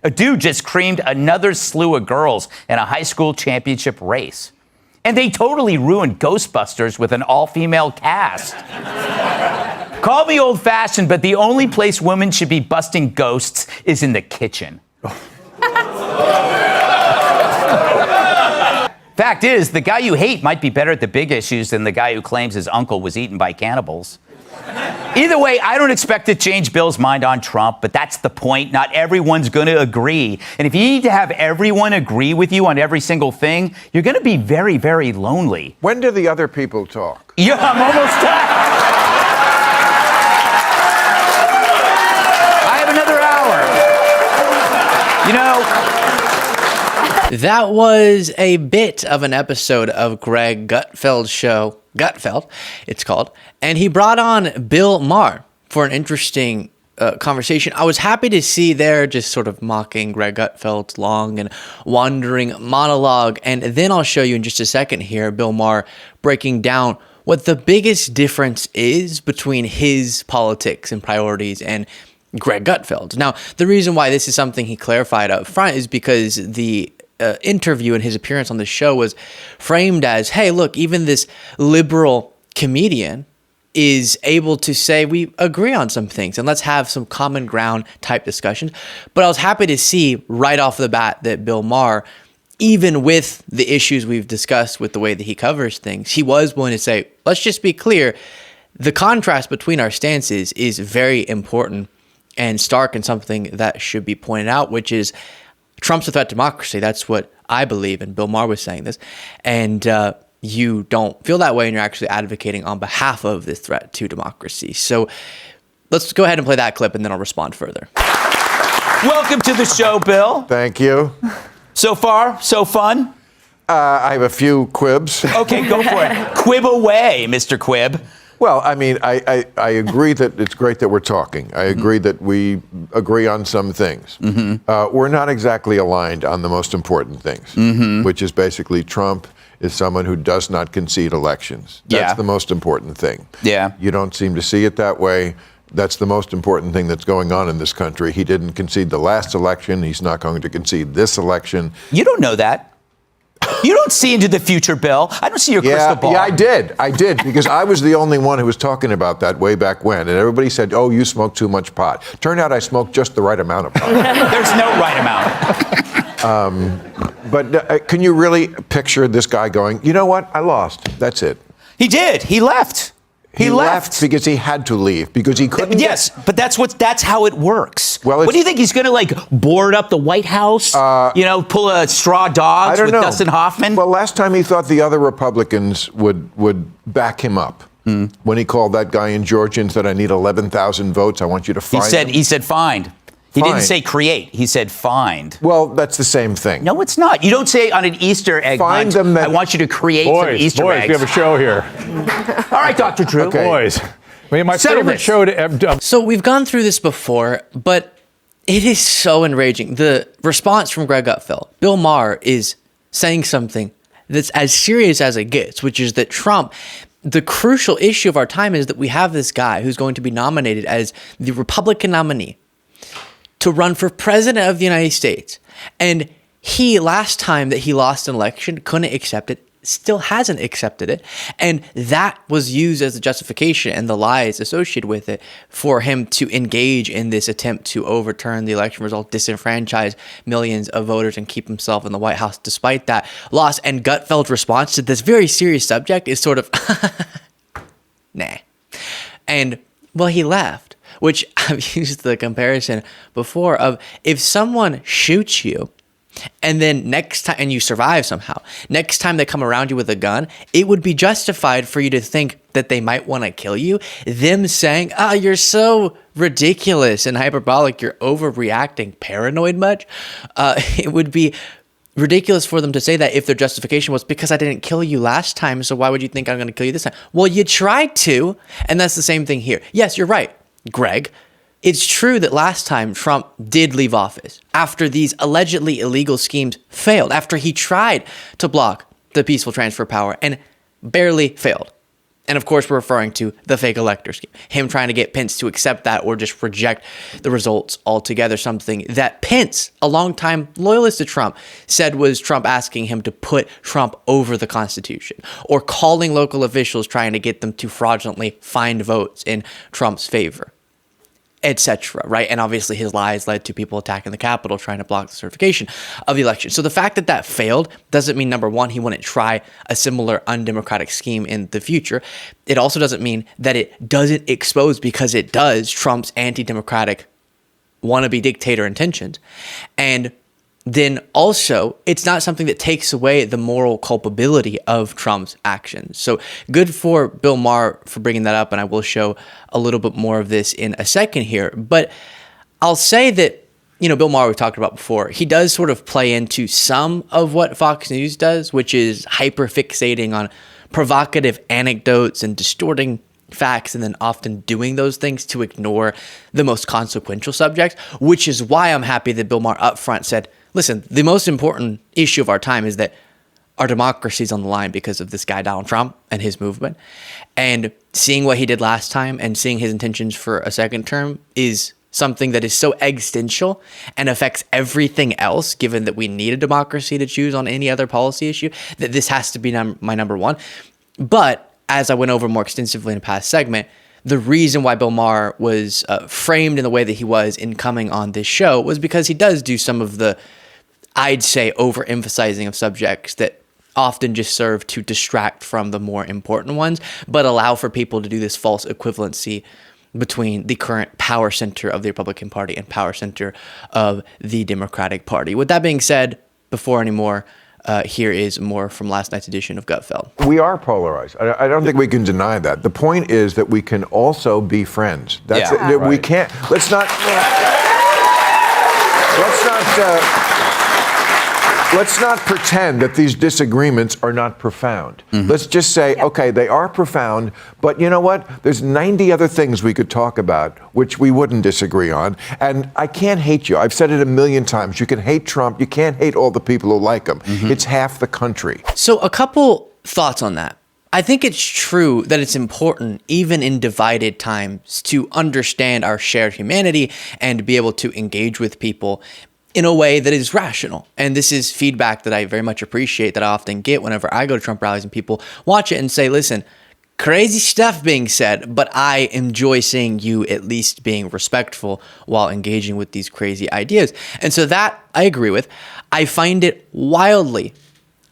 A dude just creamed another slew of girls in a high school championship race. And they totally ruined Ghostbusters with an all-female cast. Call me old-fashioned, but the only place women should be busting ghosts is in the kitchen. Fact is, the guy you hate might be better at the big issues than the guy who claims his uncle was eaten by cannibals. Either way, I don't expect to change Bill's mind on Trump, but that's the point. Not everyone's going to agree. And if you need to have everyone agree with you on every single thing, you're going to be very, very lonely. When do the other people talk? Yeah, I'm almost done. I have another hour. You know, that was a bit of an episode of Greg Gutfeld's show, Gutfeld, it's called, and he brought on Bill Maher for an interesting conversation. I was happy to see there just sort of mocking Greg Gutfeld's long and wandering monologue, and then I'll show you in just a second here Bill Maher breaking down what the biggest difference is between his politics and priorities and Greg Gutfeld. Now, the reason why this is something he clarified up front is because the interview and his appearance on the show was framed as, hey, look, even this liberal comedian is able to say we agree on some things and let's have some common ground type discussions. But I was happy to see right off the bat that Bill Maher, even with the issues we've discussed with the way that he covers things, he was willing to say, let's just be clear, the contrast between our stances is very important and stark and something that should be pointed out, which is Trump's a threat to democracy. That's what I believe, and Bill Maher was saying this. And you don't feel that way, and you're actually advocating on behalf of this threat to democracy. So let's go ahead and play that clip, and then I'll respond further. welcome to the show, Bill. Thank you. So far, so fun? I have a few quibs. Okay, go for it. Quib away, Mr. Quib. Well, I mean, I agree that it's great that we're talking. I agree that we agree on some things. We're not exactly aligned on the most important things, which is basically Trump is someone who does not concede elections. That's the most important thing. Yeah. You don't seem to see it that way. That's the most important thing that's going on in this country. He didn't concede the last election. He's not going to concede this election. You don't know that. You don't see into the future, Bill. I don't see your crystal ball. Yeah, I did, because I was the only one who was talking about that way back when, and everybody said, oh, you smoke too much pot. Turned out I smoked just the right amount of pot. There's no right amount. But can you really picture this guy going, you know what, I lost, that's it. He did. He left. He left because he had to leave, because he couldn't. Yes, but that's how it works. Well, what do you think he's going to board up the White House? Pull a straw dogs with Dustin Hoffman? Well, last time he thought the other Republicans would back him up. When he called that guy in Georgia and said, I need 11,000 votes, I want you to find him. He said find. He didn't say create. He said find. Well, that's the same thing. No, it's not. You don't say on an Easter egg hunt, I want you to create some Easter eggs. Boys, we have a show here. All right, Dr. Drew. Okay. Boys, my favorite show to... So we've gone through this before, but it is so enraging. The response from Greg Gutfeld, Bill Maher is saying something that's as serious as it gets, which is that Trump, the crucial issue of our time is that we have this guy who's going to be nominated as the Republican nominee to run for president of the United States. And he, last time that he lost an election, couldn't accept it, still hasn't accepted it. And that was used as a justification and the lies associated with it for him to engage in this attempt to overturn the election result, disenfranchise millions of voters and keep himself in the White House despite that loss. And Gutfeld's response to this very serious subject is sort of, nah. And, well, he left. Which I've used the comparison before of if someone shoots you and then next time, and you survive somehow, next time they come around you with a gun, it would be justified for you to think that they might want to kill you. Them saying, you're so ridiculous and hyperbolic, you're overreacting, paranoid much. It would be ridiculous for them to say that if their justification was because I didn't kill you last time, so why would you think I'm going to kill you this time? Well, you tried to, and that's the same thing here. Yes, you're right, Greg. It's true that last time Trump did leave office after these allegedly illegal schemes failed, after he tried to block the peaceful transfer of power and barely failed. And of course, we're referring to the fake elector scheme, him trying to get Pence to accept that or just reject the results altogether, something that Pence, a longtime loyalist to Trump, said was Trump asking him to put Trump over the Constitution, or calling local officials trying to get them to fraudulently find votes in Trump's favor, etc. Right? And obviously his lies led to people attacking the Capitol, trying to block the certification of the election. So the fact that that failed doesn't mean, number one, he wouldn't try a similar undemocratic scheme in the future. It also doesn't mean that it doesn't expose, because it does, Trump's anti-democratic wannabe dictator intentions. And then also, it's not something that takes away the moral culpability of Trump's actions. So good for Bill Maher for bringing that up, and I will show a little bit more of this in a second here. But I'll say that, Bill Maher, we've talked about before, he does sort of play into some of what Fox News does, which is hyper-fixating on provocative anecdotes and distorting facts, and then often doing those things to ignore the most consequential subjects, which is why I'm happy that Bill Maher up front said, listen, the most important issue of our time is that our democracy is on the line because of this guy, Donald Trump, and his movement. And seeing what he did last time and seeing his intentions for a second term is something that is so existential and affects everything else, given that we need a democracy to choose on any other policy issue, that this has to be my number one. But as I went over more extensively in a past segment, the reason why Bill Maher was framed in the way that he was in coming on this show was because he does do some of the, I'd say, overemphasizing of subjects that often just serve to distract from the more important ones, but allow for people to do this false equivalency between the current power center of the Republican Party and power center of the Democratic Party. With that being said, before any more, here is more from last night's edition of Gutfeld. We are polarized. I don't think we can deny that. The point is that we can also be friends. That's it. Right. We can't. Let's not. Let's not pretend that these disagreements are not profound. Mm-hmm. Let's just say, okay, they are profound, but you know what? There's 90 other things we could talk about which we wouldn't disagree on. And I can't hate you. I've said it a million times. You can hate Trump. You can't hate all the people who like him. Mm-hmm. It's half the country. So a couple thoughts on that. I think it's true that it's important, even in divided times, to understand our shared humanity and be able to engage with people in a way that is rational. And this is feedback that I very much appreciate, that I often get whenever I go to Trump rallies and people watch it and say, listen, crazy stuff being said, but I enjoy seeing you at least being respectful while engaging with these crazy ideas. And so that I agree with. I find it wildly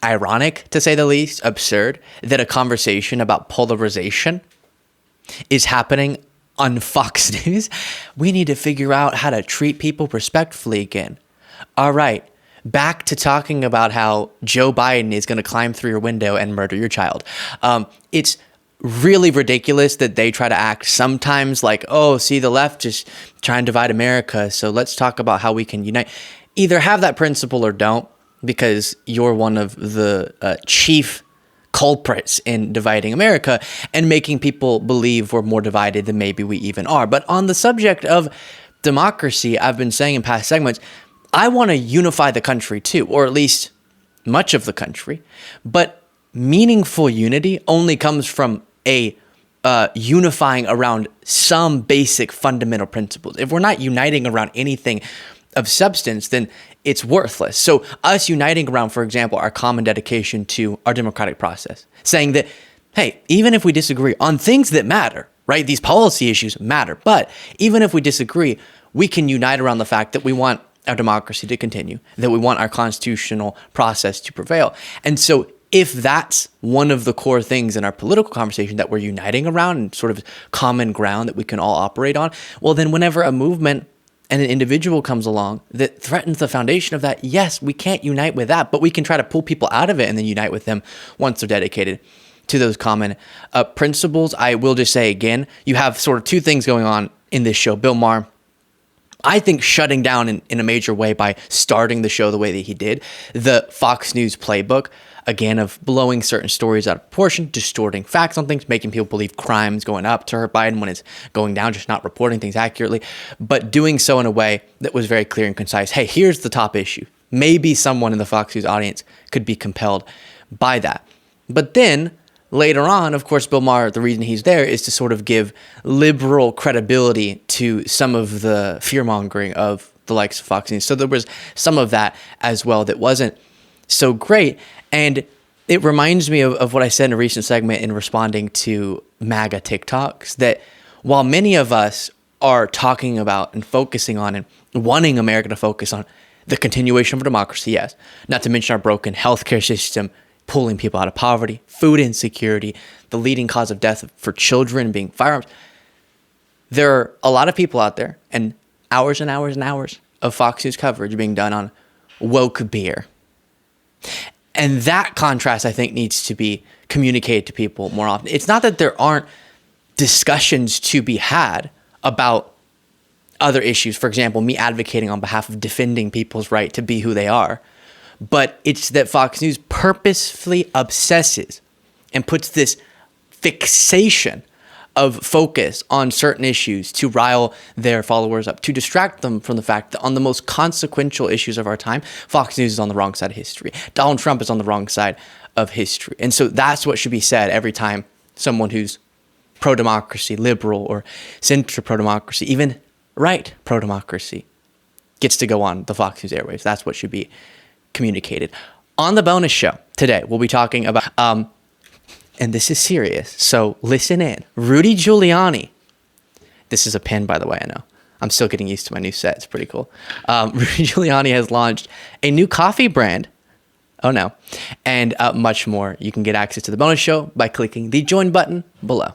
ironic, to say the least, absurd, that a conversation about polarization is happening on Fox News. We need to figure out how to treat people respectfully again. All right, back to talking about how Joe Biden is going to climb through your window and murder your child. It's really ridiculous that they try to act sometimes like, oh, see, the left just trying to divide America, so let's talk about how we can unite. Either have that principle or don't, because you're one of the chief culprits in dividing America and making people believe we're more divided than maybe we even are. But on the subject of democracy, I've been saying in past segments, I want to unify the country too, or at least much of the country. But meaningful unity only comes from a unifying around some basic fundamental principles. If we're not uniting around anything of substance, then it's worthless. So us uniting around, for example, our common dedication to our democratic process, saying that, hey, even if we disagree on things that matter, right? These policy issues matter. But even if we disagree, we can unite around the fact that we want our democracy to continue, that we want our constitutional process to prevail. And so if that's one of the core things in our political conversation that we're uniting around and sort of common ground that we can all operate on, well, then whenever a movement and an individual comes along that threatens the foundation of that, yes, we can't unite with that, but we can try to pull people out of it and then unite with them once they're dedicated to those common principles. I will just say again, you have sort of two things going on in this show. Bill Maher, I think, shutting down in a major way by starting the show the way that he did, the Fox News playbook, again, of blowing certain stories out of proportion, distorting facts on things, making people believe crime's going up to hurt Biden when it's going down, just not reporting things accurately, but doing so in a way that was very clear and concise. Hey, here's the top issue. Maybe someone in the Fox News audience could be compelled by that. But then later on, of course, Bill Maher, the reason he's there is to sort of give liberal credibility to some of the fear-mongering of the likes of Fox News. So there was some of that as well that wasn't so great. And it reminds me of what I said in a recent segment in responding to MAGA TikToks, that while many of us are talking about and focusing on and wanting America to focus on the continuation of democracy, yes, not to mention our broken healthcare system, pulling people out of poverty, food insecurity, the leading cause of death for children being firearms. There are a lot of people out there, and hours of Fox News coverage being done on woke beer. And that contrast, I think, needs to be communicated to people more often. It's not that there aren't discussions to be had about other issues. For example, me advocating on behalf of defending people's right to be who they are. But it's that Fox News purposefully obsesses and puts this fixation of focus on certain issues to rile their followers up, to distract them from the fact that on the most consequential issues of our time, Fox News is on the wrong side of history. Donald Trump is on the wrong side of history. And so that's what should be said every time someone who's pro-democracy, liberal, or center pro-democracy, even right pro-democracy, gets to go on the Fox News airwaves. That's what should be communicated. On the bonus show today, we'll be talking about, and this is serious, so listen in. Rudy Giuliani. This is a pin, by the way, I know. I'm still getting used to my new set. It's pretty cool. Rudy Giuliani has launched a new coffee brand. Oh, no. And much more. You can get access to the bonus show by clicking the join button below.